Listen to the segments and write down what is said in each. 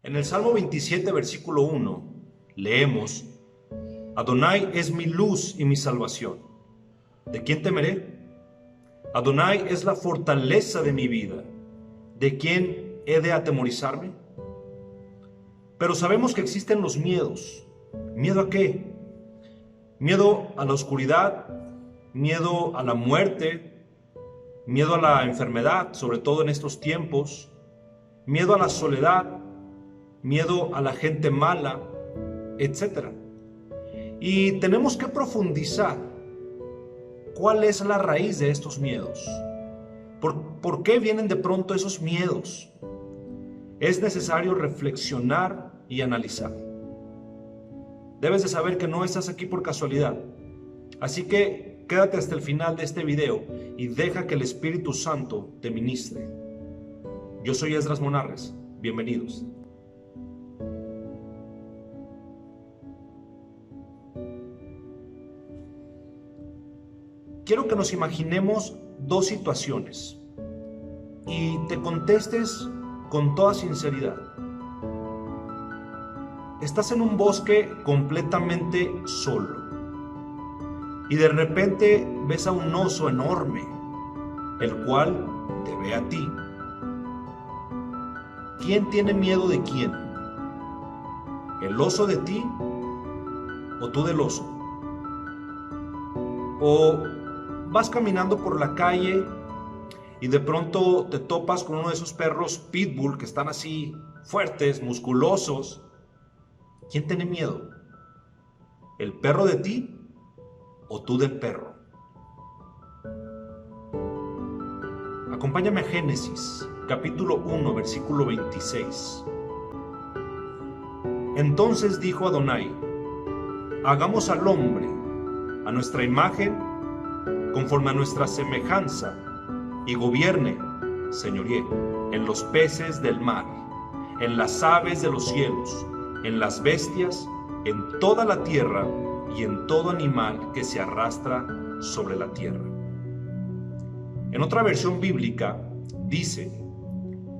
En el Salmo 27, versículo 1, leemos: Adonai es mi luz y mi salvación. ¿De quién temeré? Adonai es la fortaleza de mi vida. ¿De quién he de atemorizarme? Pero sabemos que existen los miedos. ¿Miedo a qué? Miedo a la oscuridad, miedo a la muerte, miedo a la enfermedad, sobre todo en estos tiempos, miedo a la soledad, miedo a la gente mala, etc. Y tenemos que profundizar cuál es la raíz de estos miedos. ¿Por qué vienen de pronto esos miedos? Es necesario reflexionar y analizar. Debes de saber que no estás aquí por casualidad. Así que quédate hasta el final de este video y deja que el Espíritu Santo te ministre. Yo soy Esdras Monarres. Bienvenidos. Quiero que nos imaginemos dos situaciones y te contestes con toda sinceridad. Estás en un bosque completamente solo y de repente ves a un oso enorme, el cual te ve a ti. ¿Quién tiene miedo de quién? ¿El oso de ti o tú del oso? O vas caminando por la calle y de pronto te topas con uno de esos perros pitbull que están así fuertes, musculosos. ¿Quién tiene miedo? ¿El perro de ti o tú del perro? Acompáñame a Génesis, capítulo 1, versículo 26. Entonces dijo Adonai: hagamos al hombre a nuestra imagen, conforme a nuestra semejanza, y gobierne, señoríe, en los peces del mar, en las aves de los cielos, en las bestias, en toda la tierra y en todo animal que se arrastra sobre la tierra. En otra versión bíblica dice: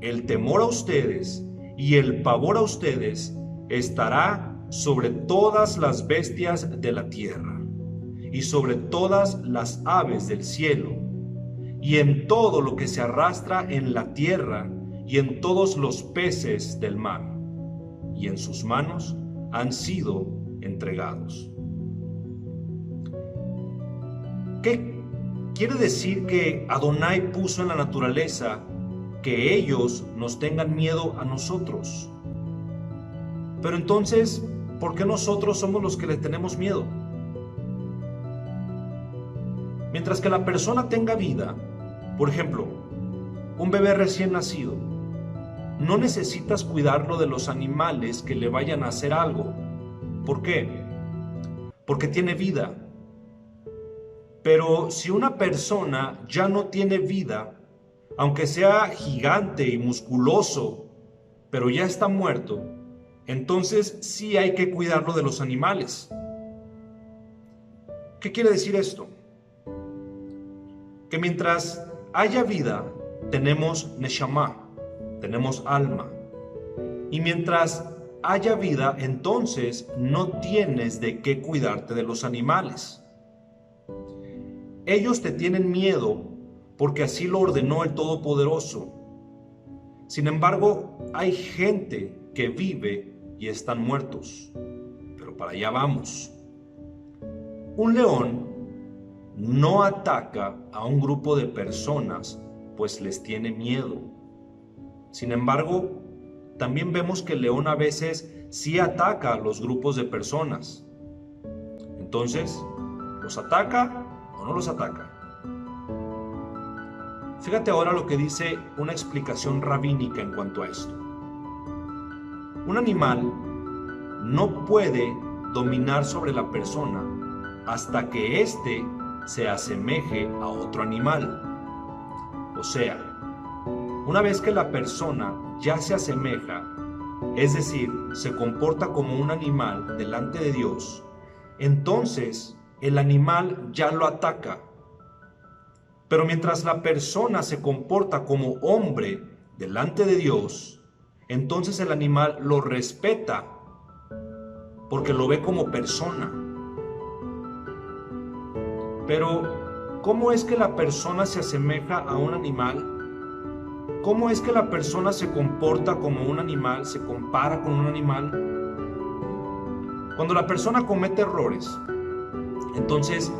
el temor a ustedes y el pavor a ustedes estará sobre todas las bestias de la tierra y sobre todas las aves del cielo y en todo lo que se arrastra en la tierra y en todos los peces del mar, y en sus manos han sido entregados. ¿Qué quiere decir que Adonai puso en la naturaleza que ellos nos tengan miedo a nosotros? Pero entonces, ¿por qué nosotros somos los que le tenemos miedo? Mientras que la persona tenga vida, por ejemplo, un bebé recién nacido, no necesitas cuidarlo de los animales que le vayan a hacer algo. ¿Por qué? Porque tiene vida. Pero si una persona ya no tiene vida, aunque sea gigante y musculoso, pero ya está muerto, entonces sí hay que cuidarlo de los animales. ¿Qué quiere decir esto? Que mientras haya vida, tenemos neshama, tenemos alma. Y mientras haya vida, entonces no tienes de qué cuidarte de los animales. Ellos te tienen miedo porque así lo ordenó el Todopoderoso. Sin embargo, hay gente que vive y están muertos. Pero para allá vamos. Un león no ataca a un grupo de personas, pues les tiene miedo. Sin embargo, también vemos que el león a veces sí ataca a los grupos de personas. Entonces, ¿los ataca o no los ataca? Fíjate ahora lo que dice una explicación rabínica en cuanto a esto. Un animal no puede dominar sobre la persona hasta que éste se asemeje a otro animal. O sea, una vez que la persona ya se asemeja, es decir, se comporta como un animal delante de Dios, entonces el animal ya lo ataca. Pero mientras la persona se comporta como hombre delante de Dios, entonces el animal lo respeta porque lo ve como persona. Pero, ¿cómo es que la persona se asemeja a un animal? ¿Cómo es que la persona se comporta como un animal, se compara con un animal? Cuando la persona comete errores, entonces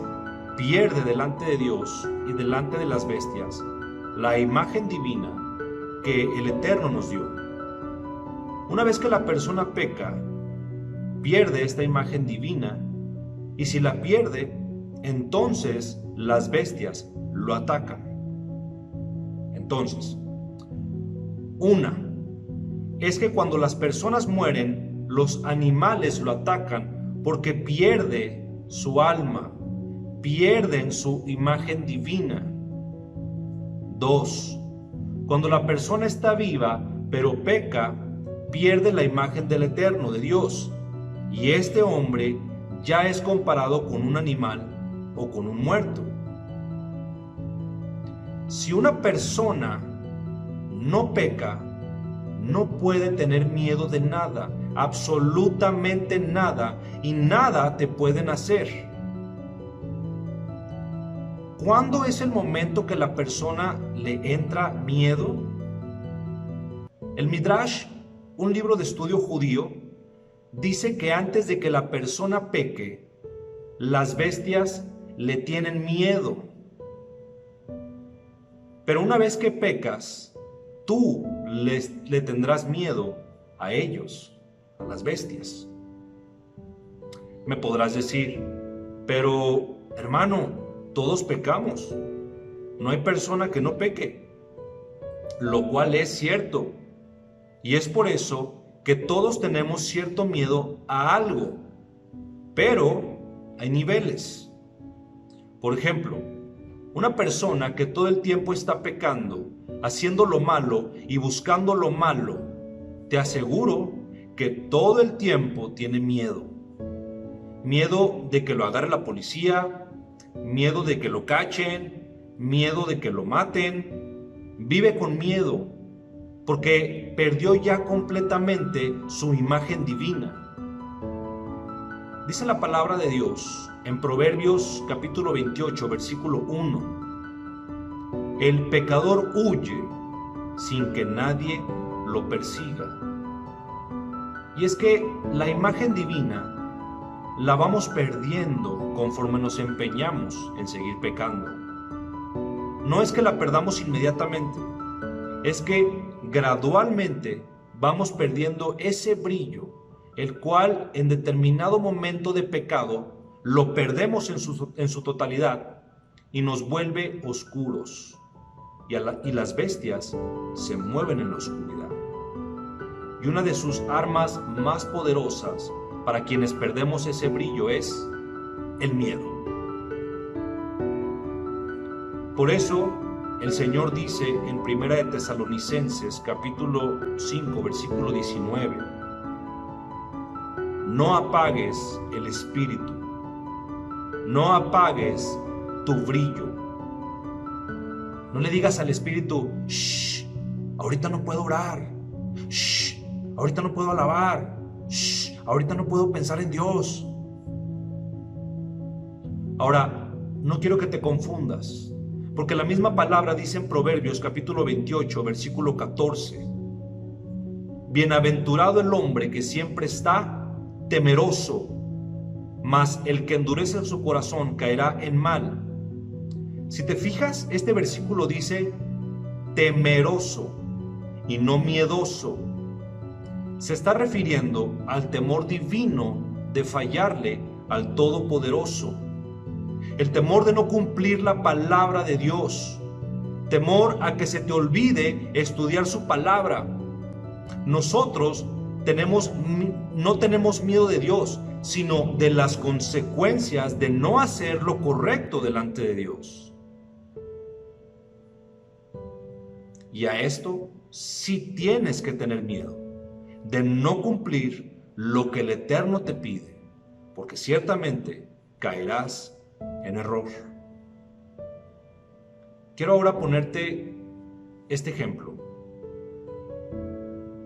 pierde delante de Dios y delante de las bestias la imagen divina que el Eterno nos dio. Una vez que la persona peca, pierde esta imagen divina, y si la pierde, entonces las bestias lo atacan. Entonces, una es que cuando las personas mueren, los animales lo atacan porque pierde su alma, pierden su imagen divina. Dos, cuando la persona está viva pero peca, pierde la imagen del Eterno, de Dios, y este hombre ya es comparado con un animal o con un muerto. Si una persona no peca, no puede tener miedo de nada, absolutamente nada, y nada te pueden hacer. ¿Cuándo es el momento que la persona le entra miedo? El Midrash, un libro de estudio judío, dice que antes de que la persona peque, las bestias le tienen miedo. Pero una vez que pecas, tú le tendrás miedo a ellos, a las bestias. Me podrás decir, pero hermano, todos pecamos. No hay persona que no peque. Lo cual es cierto. Y es por eso que todos tenemos cierto miedo a algo. Pero hay niveles. Por ejemplo, una persona que todo el tiempo está pecando, haciendo lo malo y buscando lo malo, te aseguro que todo el tiempo tiene miedo. Miedo de que lo agarre la policía, miedo de que lo cachen, miedo de que lo maten. Vive con miedo porque perdió ya completamente su imagen divina. Dice la palabra de Dios en Proverbios capítulo 28, versículo 1. El pecador huye sin que nadie lo persiga. Y es que la imagen divina la vamos perdiendo conforme nos empeñamos en seguir pecando. No es que la perdamos inmediatamente, es que gradualmente vamos perdiendo ese brillo, el cual en determinado momento de pecado lo perdemos en su totalidad y nos vuelve oscuros. Y las bestias se mueven en la oscuridad. Y una de sus armas más poderosas para quienes perdemos ese brillo es el miedo. Por eso el Señor dice en 1 de Tesalonicenses capítulo 5 versículo 19: no apagues el espíritu, no apagues tu brillo. No le digas al espíritu, shh, ahorita no puedo orar, shh, ahorita no puedo alabar, shh, ahorita no puedo pensar en Dios. Ahora, no quiero que te confundas, porque la misma palabra dice en Proverbios capítulo 28, versículo 14: bienaventurado el hombre que siempre está temeroso, mas el que endurece su corazón caerá en mal. Si te fijas, este versículo dice temeroso y no miedoso. Se está refiriendo al temor divino de fallarle al Todopoderoso. El temor de no cumplir la palabra de Dios. Temor a que se te olvide estudiar su palabra. Nosotros no tenemos miedo de Dios, sino de las consecuencias de no hacer lo correcto delante de Dios. Y a esto sí tienes que tener miedo, de no cumplir lo que el Eterno te pide, porque ciertamente caerás en error. Quiero ahora ponerte este ejemplo.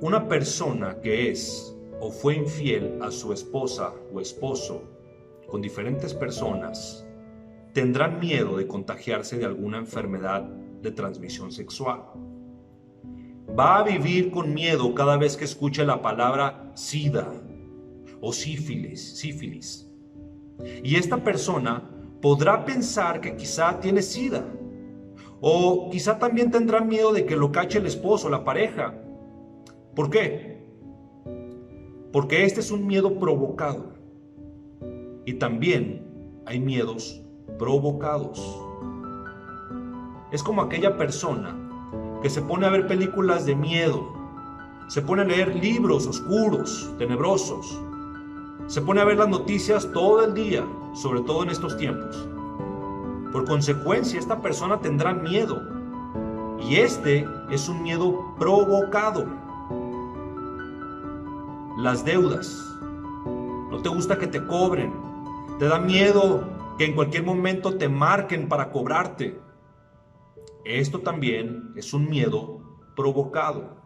Una persona que es o fue infiel a su esposa o esposo con diferentes personas tendrá miedo de contagiarse de alguna enfermedad de transmisión sexual. Va a vivir con miedo cada vez que escuche la palabra SIDA o sífilis. Y esta persona podrá pensar que quizá tiene SIDA, o quizá también tendrá miedo de que lo cache el esposo, la pareja. ¿Por qué? Porque este es un miedo provocado. Y también hay miedos provocados. Es como aquella persona que se pone a ver películas de miedo, se pone a leer libros oscuros, tenebrosos, se pone a ver las noticias todo el día, sobre todo en estos tiempos. Por consecuencia, esta persona tendrá miedo, y este es un miedo provocado. Las deudas. No te gusta que te cobren, te da miedo que en cualquier momento te marquen para cobrarte. Esto también es un miedo provocado.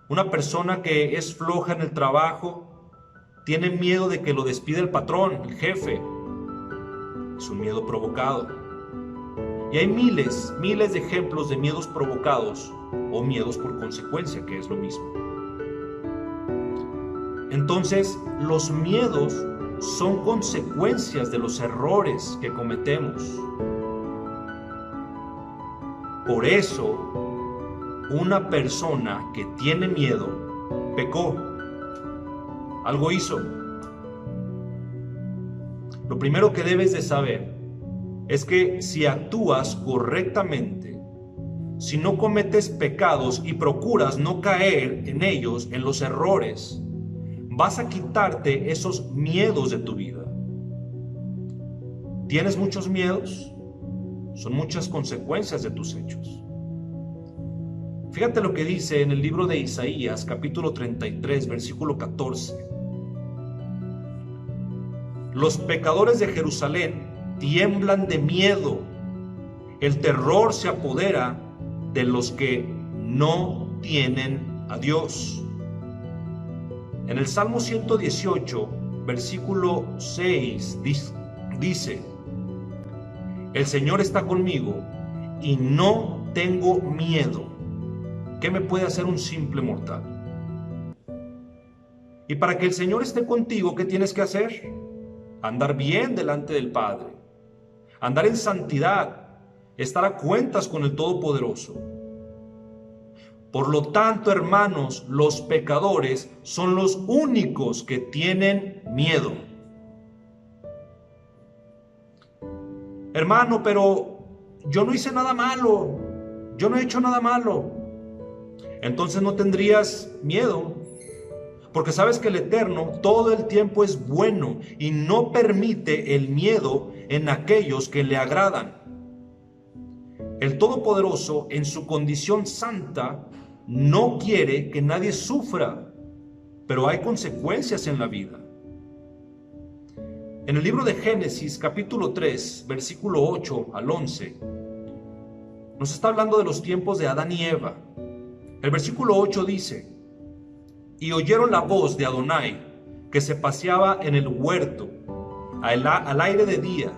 Una persona que es floja en el trabajo tiene miedo de que lo despida el patrón, el jefe. Es un miedo provocado. Y hay miles de ejemplos de miedos provocados o miedos por consecuencia, que es lo mismo. Entonces, los miedos son consecuencias de los errores que cometemos. Por eso, una persona que tiene miedo pecó. Algo hizo. Lo primero que debes de saber es que si actúas correctamente, si no cometes pecados y procuras no caer en ellos, en los errores, vas a quitarte esos miedos de tu vida. ¿Tienes muchos miedos? Son muchas consecuencias de tus hechos. Fíjate lo que dice en el libro de Isaías, capítulo 33, versículo 14. Los pecadores de Jerusalén tiemblan de miedo. El terror se apodera de los que no tienen a Dios. En el Salmo 118, versículo 6, dice: el Señor está conmigo y no tengo miedo. ¿Qué me puede hacer un simple mortal? Y para que el Señor esté contigo, ¿qué tienes que hacer? Andar bien delante del Padre, andar en santidad, estar a cuentas con el Todopoderoso. Por lo tanto, hermanos, los pecadores son los únicos que tienen miedo. Hermano, pero yo no hice nada malo, yo no he hecho nada malo. Entonces no tendrías miedo, porque sabes que el Eterno todo el tiempo es bueno y no permite el miedo en aquellos que le agradan. El Todopoderoso, en su condición santa, no quiere que nadie sufra, pero hay consecuencias en la vida. En el libro de Génesis, capítulo 3, versículo 8 al 11, nos está hablando de los tiempos de Adán y Eva. El versículo 8 dice: y oyeron la voz de Adonai, que se paseaba en el huerto, al aire de día.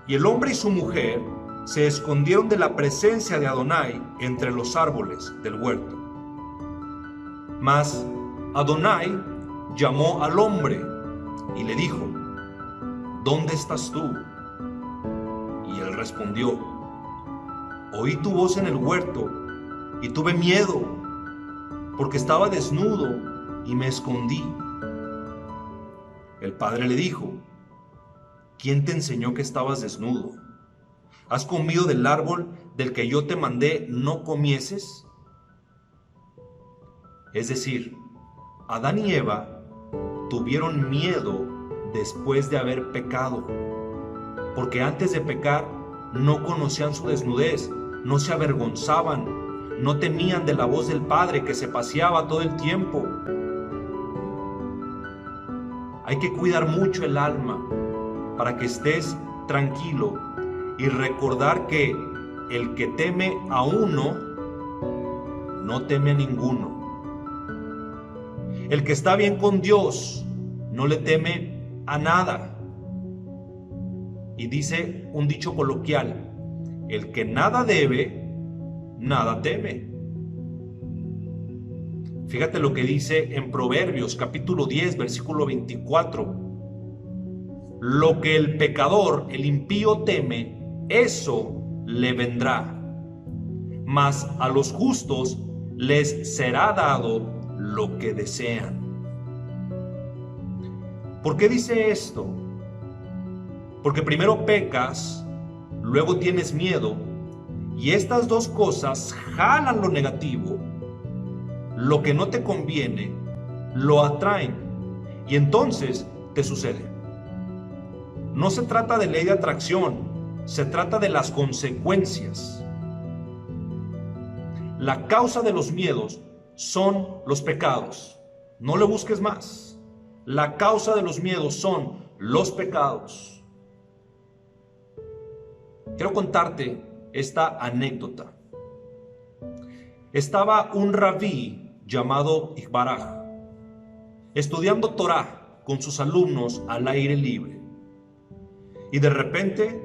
Y el hombre y su mujer se escondieron de la presencia de Adonai entre los árboles del huerto. Mas Adonai llamó al hombre y le dijo: ¿dónde estás tú? Y él respondió: oí tu voz en el huerto y tuve miedo, porque estaba desnudo y me escondí. El padre le dijo: ¿quién te enseñó que estabas desnudo? ¿Has comido del árbol del que yo te mandé no comieses? Es decir, Adán y Eva tuvieron miedo después de haber pecado, porque antes de pecar no conocían su desnudez, no se avergonzaban, no temían de la voz del Padre que se paseaba todo el tiempo. Hay que cuidar mucho el alma para que estés tranquilo y recordar que el que teme a uno no teme a ninguno. El que está bien con Dios no le teme a nada. Y dice un dicho coloquial: el que nada debe, nada teme. Fíjate lo que dice en Proverbios capítulo 10, versículo 24. Lo que el pecador, el impío teme, eso le vendrá. Mas a los justos les será dado lo que desean. ¿Por qué dice esto? Porque primero pecas, luego tienes miedo, y estas dos cosas jalan lo negativo, lo que no te conviene, lo atraen, y entonces te sucede. No se trata de ley de atracción, se trata de las consecuencias. La causa de los miedos son los pecados. No le busques más. La causa de los miedos son los pecados. Quiero contarte esta anécdota. Estaba un rabí llamado Ibaraj estudiando Torah con sus alumnos al aire libre. Y de repente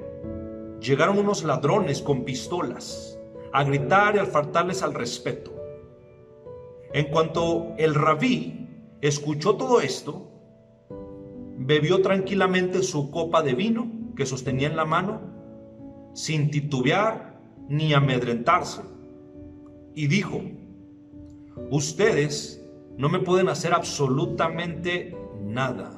llegaron unos ladrones con pistolas a gritar y a faltarles al respeto. En cuanto el rabí escuchó todo esto, bebió tranquilamente su copa de vino que sostenía en la mano, sin titubear ni amedrentarse, y dijo: ustedes no me pueden hacer absolutamente nada.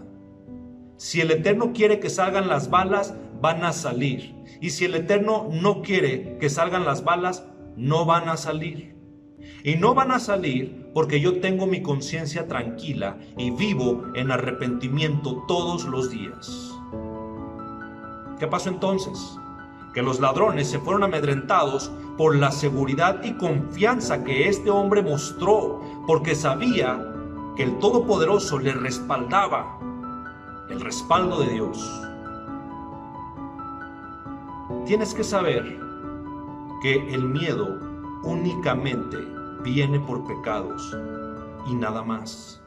Si el Eterno quiere que salgan las balas, van a salir. Y si el Eterno no quiere que salgan las balas, no van a salir. Y no van a salir porque yo tengo mi conciencia tranquila y vivo en arrepentimiento todos los días. ¿Qué pasó entonces? Que los ladrones se fueron amedrentados por la seguridad y confianza que este hombre mostró, porque sabía que el Todopoderoso le respaldaba, el respaldo de Dios. Tienes que saber que el miedo únicamente viene por pecados y nada más.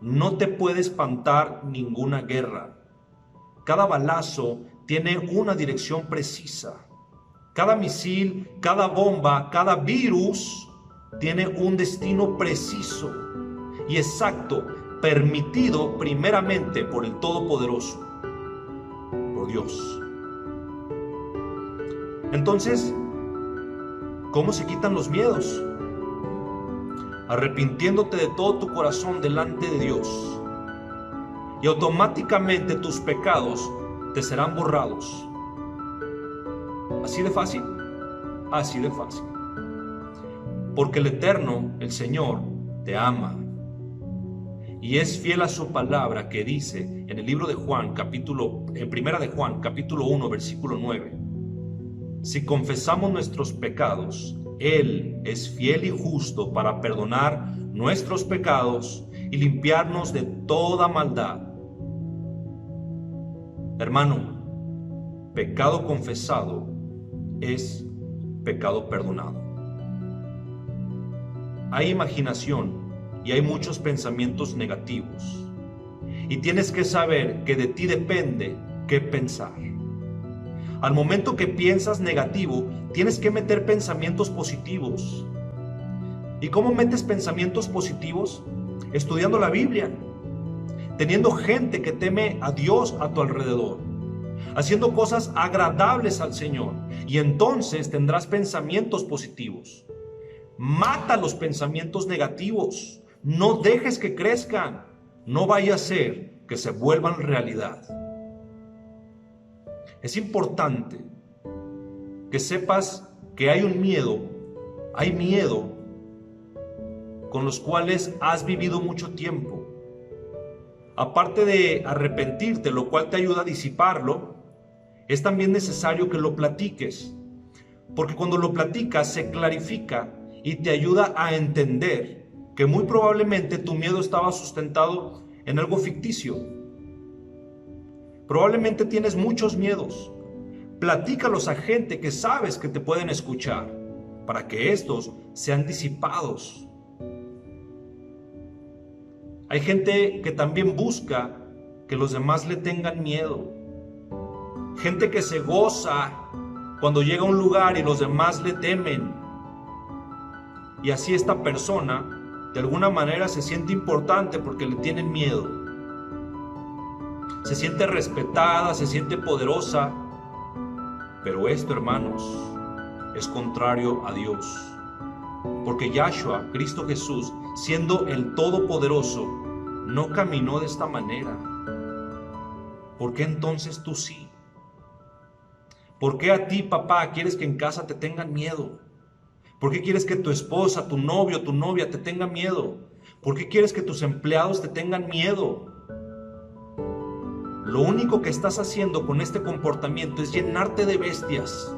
No te puede espantar ninguna guerra. Cada balazo tiene una dirección precisa. Cada misil, cada bomba, cada virus tiene un destino preciso y exacto, permitido primeramente por el Todopoderoso, por Dios. Entonces, ¿cómo se quitan los miedos? Arrepintiéndote de todo tu corazón delante de Dios, y automáticamente tus pecados te serán borrados. Así de fácil, así de fácil. Porque el Eterno, el Señor, te ama y es fiel a su palabra, que dice en el libro de Juan, en primera de Juan, capítulo 1, versículo 9. Si confesamos nuestros pecados, Él es fiel y justo para perdonar nuestros pecados y limpiarnos de toda maldad. Hermano, pecado confesado es pecado perdonado. Hay imaginación y hay muchos pensamientos negativos, y tienes que saber que de ti depende qué pensar. Al momento que piensas negativo, tienes que meter pensamientos positivos. ¿Y cómo metes pensamientos positivos? Estudiando la Biblia, teniendo gente que teme a Dios a tu alrededor, haciendo cosas agradables al Señor, y entonces tendrás pensamientos positivos. Mata los pensamientos negativos, no dejes que crezcan, no vaya a ser que se vuelvan realidad. Es importante que sepas que hay miedo con los cuales has vivido mucho tiempo. Aparte de arrepentirte, lo cual te ayuda a disiparlo, es también necesario que lo platiques, porque cuando lo platicas se clarifica y te ayuda a entender que muy probablemente tu miedo estaba sustentado en algo ficticio. Probablemente tienes muchos miedos. Platícalos a gente que sabes que te pueden escuchar, para que estos sean disipados. Hay gente que también busca que los demás le tengan miedo. Gente que se goza cuando llega a un lugar y los demás le temen. Y así esta persona de alguna manera se siente importante porque le tienen miedo. Se siente respetada, se siente poderosa. Pero esto, hermanos, es contrario a Dios. Porque Yahshua, Cristo Jesús, siendo el Todopoderoso, no caminó de esta manera. ¿Por qué entonces tú sí? ¿Por qué a ti, papá, quieres que en casa te tengan miedo? ¿Por qué quieres que tu esposa, tu novio, tu novia te tengan miedo? ¿Por qué quieres que tus empleados te tengan miedo? Lo único que estás haciendo con este comportamiento es llenarte de bestias.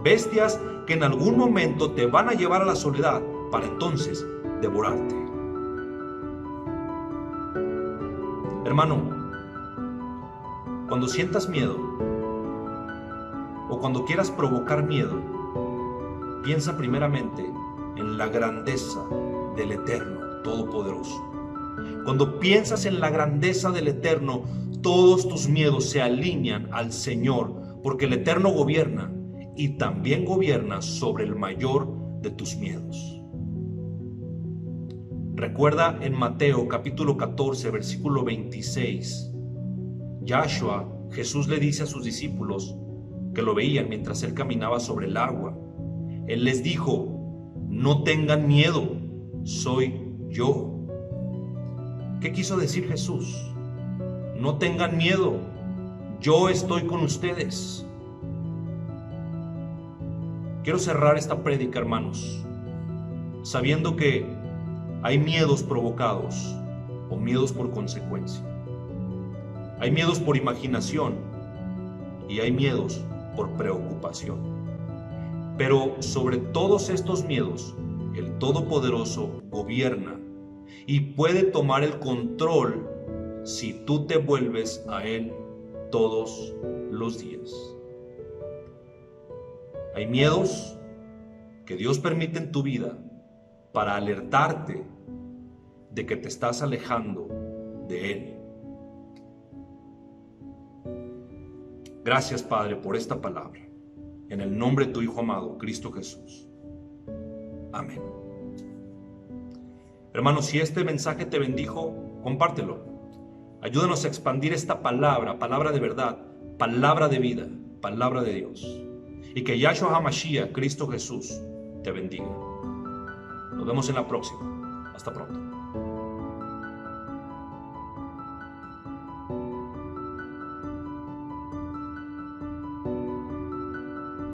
Bestias que en algún momento te van a llevar a la soledad para entonces devorarte. Hermano, cuando sientas miedo o cuando quieras provocar miedo, piensa primeramente en la grandeza del Eterno Todopoderoso. Cuando piensas en la grandeza del Eterno, todos tus miedos se alinean al Señor, porque el Eterno gobierna y también gobierna sobre el mayor de tus miedos. Recuerda en Mateo capítulo 14, versículo 26, Yahshua, Jesús le dice a sus discípulos que lo veían mientras él caminaba sobre el agua. Él les dijo: no tengan miedo, soy yo. ¿Qué quiso decir Jesús? No tengan miedo, yo estoy con ustedes. Quiero cerrar esta prédica, hermanos, sabiendo que hay miedos provocados o miedos por consecuencia. Hay miedos por imaginación y hay miedos por preocupación. Pero sobre todos estos miedos, el Todopoderoso gobierna y puede tomar el control si tú te vuelves a Él todos los días. Hay miedos que Dios permite en tu vida para alertarte de que te estás alejando de Él. Gracias, Padre, por esta palabra. En el nombre de tu Hijo amado, Cristo Jesús. Amén. Hermanos, si este mensaje te bendijo, compártelo. Ayúdanos a expandir esta palabra, palabra de verdad, palabra de vida, palabra de Dios. Y que Yahshua HaMashiach, Cristo Jesús, te bendiga. Nos vemos en la próxima. Hasta pronto.